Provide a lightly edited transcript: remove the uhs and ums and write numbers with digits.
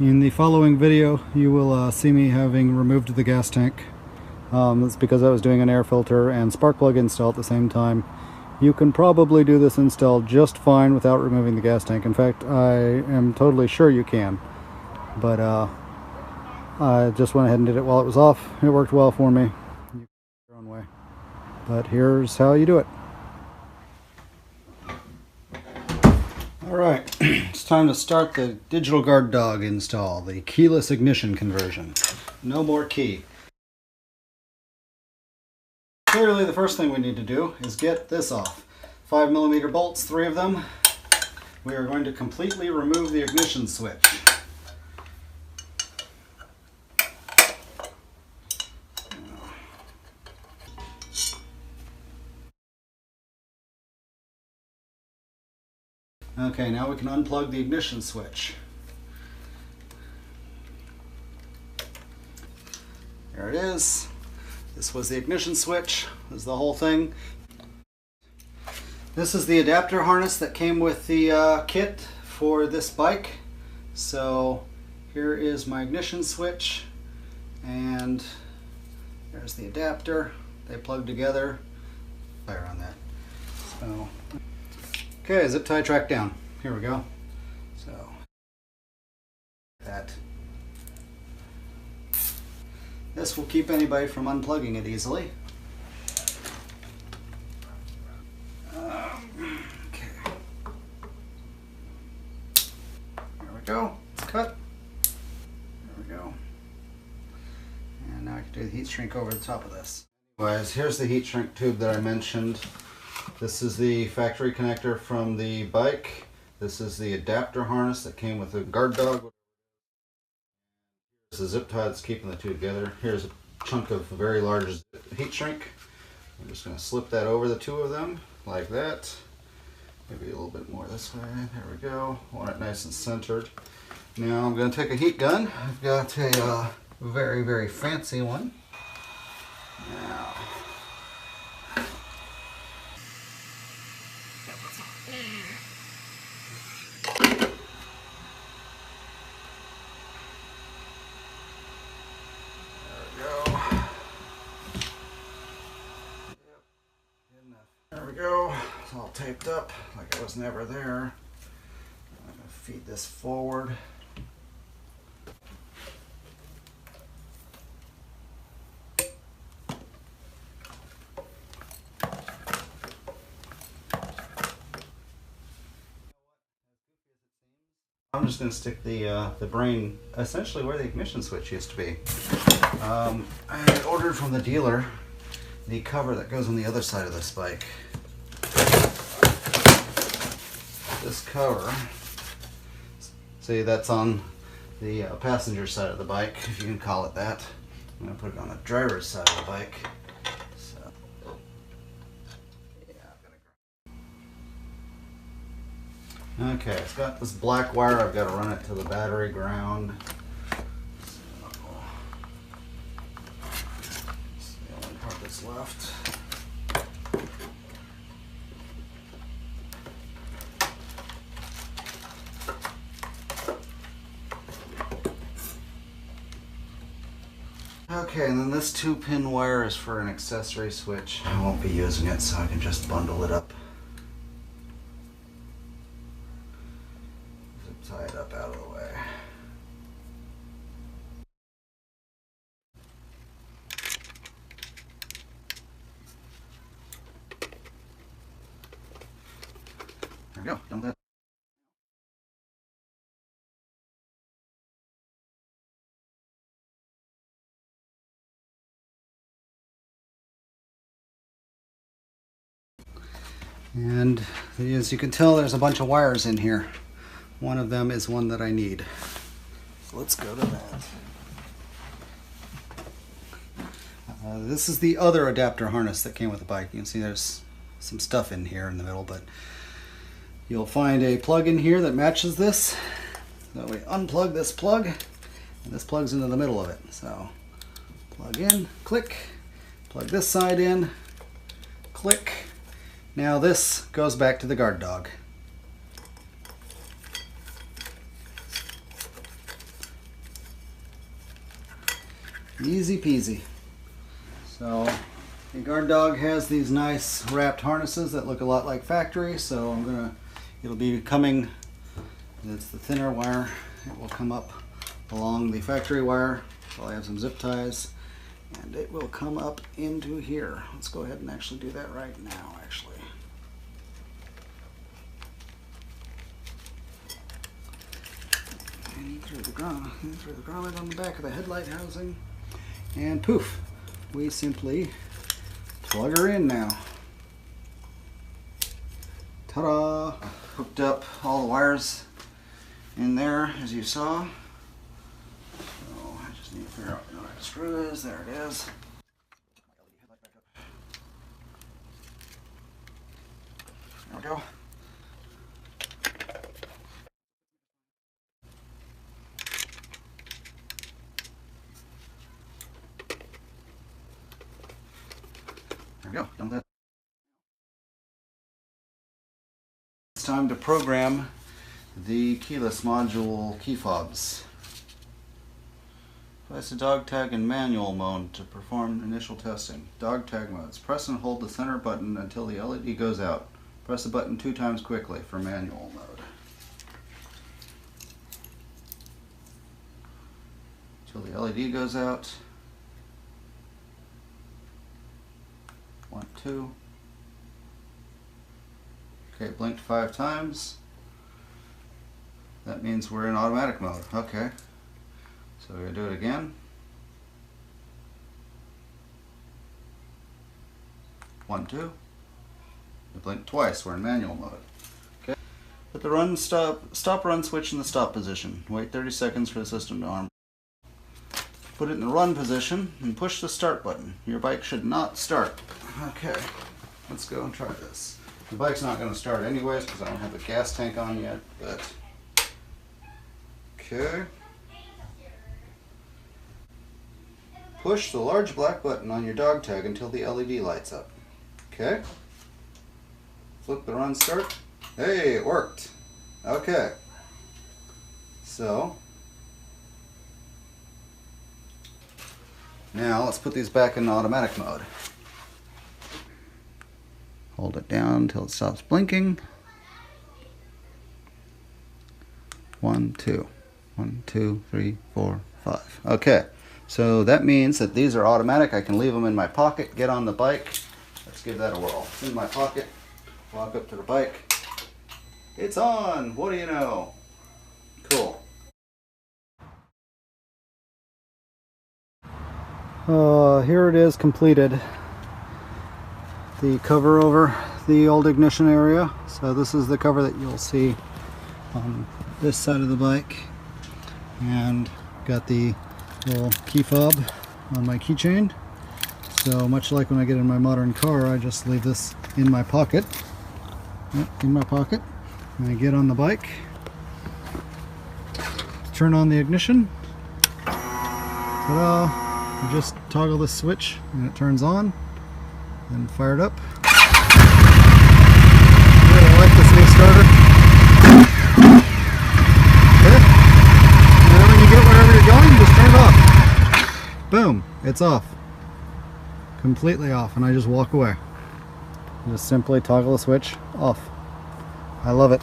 In the following video, you will see me having removed the gas tank. That's because I was doing an air filter and spark plug install at the same time. You can probably do this install just fine without removing the gas tank. In fact, I am totally sure you can. But I just went ahead and did it while it was off. It worked well for me. You can do it your own way. But here's how you do it. Alright, it's time to start the Digital Guard Dawg install, the keyless ignition conversion. No more key. Clearly the first thing we need to do is get this off. 5mm bolts, 3 of them. We are going to completely remove the ignition switch. Okay, now we can unplug the ignition switch. There it is. This was the ignition switch. This is the whole thing. This is the adapter harness that came with the kit for this bike. So here is my ignition switch, and there's the adapter. They plug together. Fire on that. So. Okay, zip tie track down. Here we go. So that. This will keep anybody from unplugging it easily. Okay. There we go. It's cut. There we go. And now I can do the heat shrink over the top of this. Anyways, here's the heat shrink tube that I mentioned. This is the factory connector from the bike. This is the adapter harness that came with the Guard Dawg. This is a zip tie that's keeping the two together. Here's a chunk of very large heat shrink. I'm just going to slip that over the two of them like that. Maybe a little bit more this way. There we go. Want it nice and centered. Now I'm going to take a heat gun. I've got a very, very fancy one. Now. There we go. It's all taped up like it was never there. I'm going to feed this forward. I'm just going to stick the brain essentially where the ignition switch used to be. I ordered from the dealer the cover that goes on the other side of this bike. This cover, see, that's on the passenger side of the bike, if you can call it that. I'm going to put it on the driver's side of the bike. So, yeah, okay, it's got this black wire. I've got to run it to the battery ground. It's the only part that's left. Okay, and then this 2-pin wire is for an accessory switch. I won't be using it, so I can just bundle it up. Zip tie it up out of the way. There we go. Done that. And as you can tell, there's a bunch of wires in here. One of them is one that I need. So let's go to that. This is the other adapter harness that came with the bike. You can see there's some stuff in here in the middle, but you'll find a plug in here that matches this. So we unplug this plug, and this plugs into the middle of it. So plug in, click, plug this side in, click. Now this goes back to the Guard Dawg. Easy peasy. So the Guard Dog has these nice wrapped harnesses that look a lot like factory, so it'll be coming, it's the thinner wire, it will come up along the factory wire. So I have some zip ties, and it will come up into here. Let's go ahead and actually do that right now, actually. And through the grommet on the back of the headlight housing, and poof, we simply plug her in now. Ta-da! Hooked up all the wires in there, as you saw. So I just need to figure out where the screw is. There it is. There we go. There we go. Done that. It's time to program the keyless module key fobs. Place the dog tag in manual mode to perform initial testing. Dog tag modes. Press and hold the center button until the LED goes out. Press the button 2 times quickly for manual mode. Until the LED goes out. 1, 2. Okay, blinked 5 times. That means we're in automatic mode. Okay. So we're going to do it again. 1, 2. We blinked twice. We're in manual mode. Okay. Put the stop run switch in the stop position. Wait 30 seconds for the system to arm. Put it in the run position and push the start button. Your bike should not start. Okay. Let's go and try this. The bike's not going to start anyways because I don't have the gas tank on yet, but okay. Push the large black button on your dog tag until the LED lights up. Okay. Flip the run start. Hey, it worked. Okay. So now let's put these back in automatic mode. Hold it down until it stops blinking. 1, 2. 1, 2, 3, 4, 5. Okay. So that means that these are automatic. I can leave them in my pocket, get on the bike. Let's give that a whirl. It's in my pocket. Walk up to the bike. It's on! What do you know? Cool. Here it is completed. The cover over the old ignition area. So this is the cover that you'll see on this side of the bike. And got the little key fob on my keychain. So much like when I get in my modern car, I just leave this in my pocket. Yep, in my pocket. And I get on the bike. Turn on the ignition. Ta-da! You just toggle this switch and it turns on. And fire it up. Really like this new starter. Okay. And then when you get wherever you're going, just turn it off. Boom, it's off. Completely off, and I just walk away. Just simply toggle the switch off. I love it.